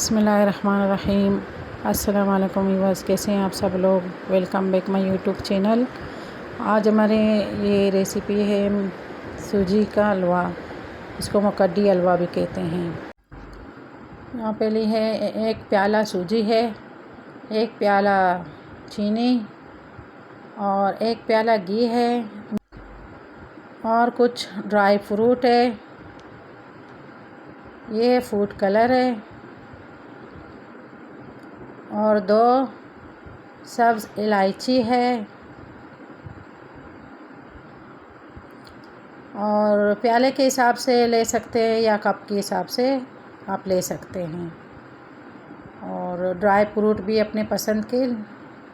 बिस्मिल्लाहिर्रहमानिर्रहीम। अस्सलाम वालेकुम व्यूअर्स, कैसे हैं आप सब लोग। Welcome back my YouTube channel. आज हमारे ये रेसिपी है सूजी का हलवा, इसको मुकद्दी हलवा भी कहते हैं। यहाँ पे ली है एक प्याला सूजी है, एक प्याला चीनी और एक प्याला घी है और कुछ ड्राई फ्रूट है। ये फूड कलर है और 2 सब्ज़ इलायची है और प्याले के हिसाब से ले सकते हैं या कप के हिसाब से आप ले सकते हैं। और ड्राई फ्रूट भी अपने पसंद के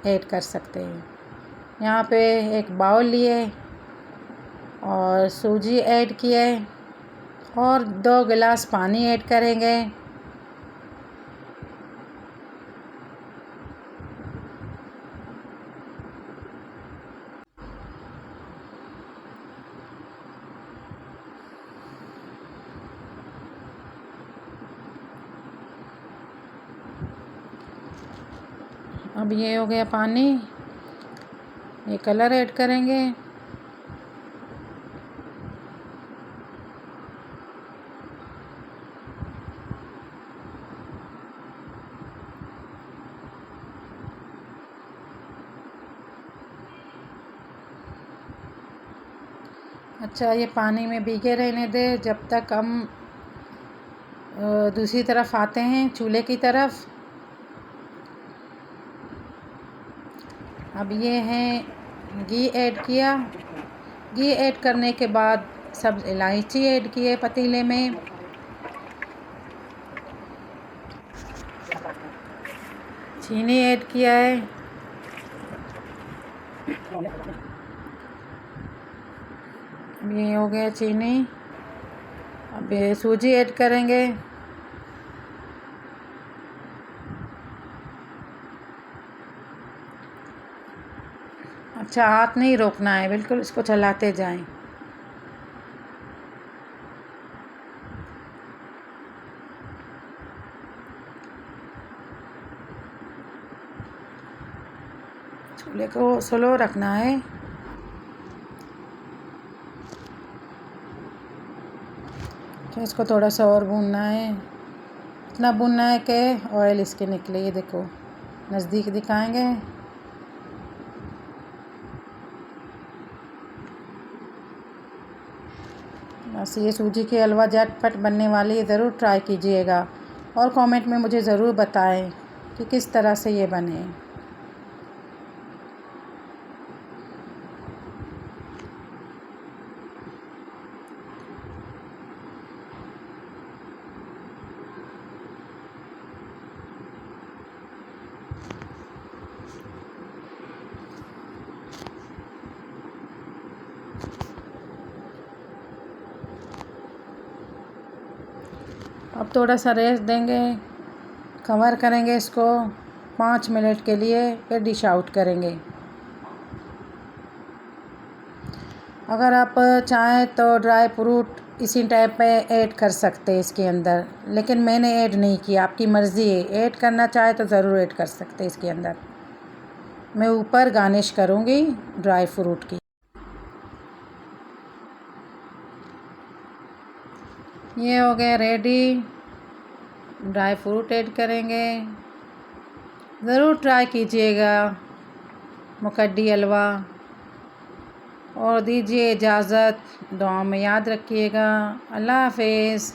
ऐड कर सकते हैं। यहाँ पे एक बाउल लिए और सूजी ऐड किए और 2 गिलास पानी ऐड करेंगे। अब ये हो गया पानी, ये कलर ऐड करेंगे। अच्छा, ये पानी में भीगे रहने दे जब तक हम दूसरी तरफ आते हैं, चूल्हे की तरफ। अब ये है घी ऐड किया। घी ऐड करने के बाद सब इलायची ऐड किए पतीले में। चीनी ऐड किया है। अब ये हो गया चीनी। अब ये सूजी ऐड करेंगे। अच्छा, हाथ नहीं रोकना है, बिल्कुल इसको चलाते जाएं। चूल्हे को स्लो रखना है। तो इसको थोड़ा सा और भूनना है, इतना भूनना है कि ऑयल इसके निकले। ये देखो, नज़दीक दिखाएंगे। बस, ये सूजी के हलवा झटपट बनने वाली, ज़रूर ट्राई कीजिएगा और कमेंट में मुझे ज़रूर बताएं कि किस तरह से ये बने। अब थोड़ा सा रेस्ट देंगे, कवर करेंगे इसको 5 मिनट के लिए, फिर डिश आउट करेंगे। अगर आप चाहें तो ड्राई फ्रूट इसी टाइप पे ऐड कर सकते हैं इसके अंदर, लेकिन मैंने ऐड नहीं किया। आपकी मर्ज़ी है, ऐड करना चाहे तो ज़रूर ऐड कर सकते हैं इसके अंदर। मैं ऊपर गार्निश करूँगी ड्राई फ्रूट की। ये हो गया रेडी। ड्राई फ्रूट ऐड करेंगे। ज़रूर ट्राई कीजिएगा मुकद्दी हलवा और दीजिए इजाज़त। दुआ में याद रखिएगा। अल्लाह हाफ़िज़।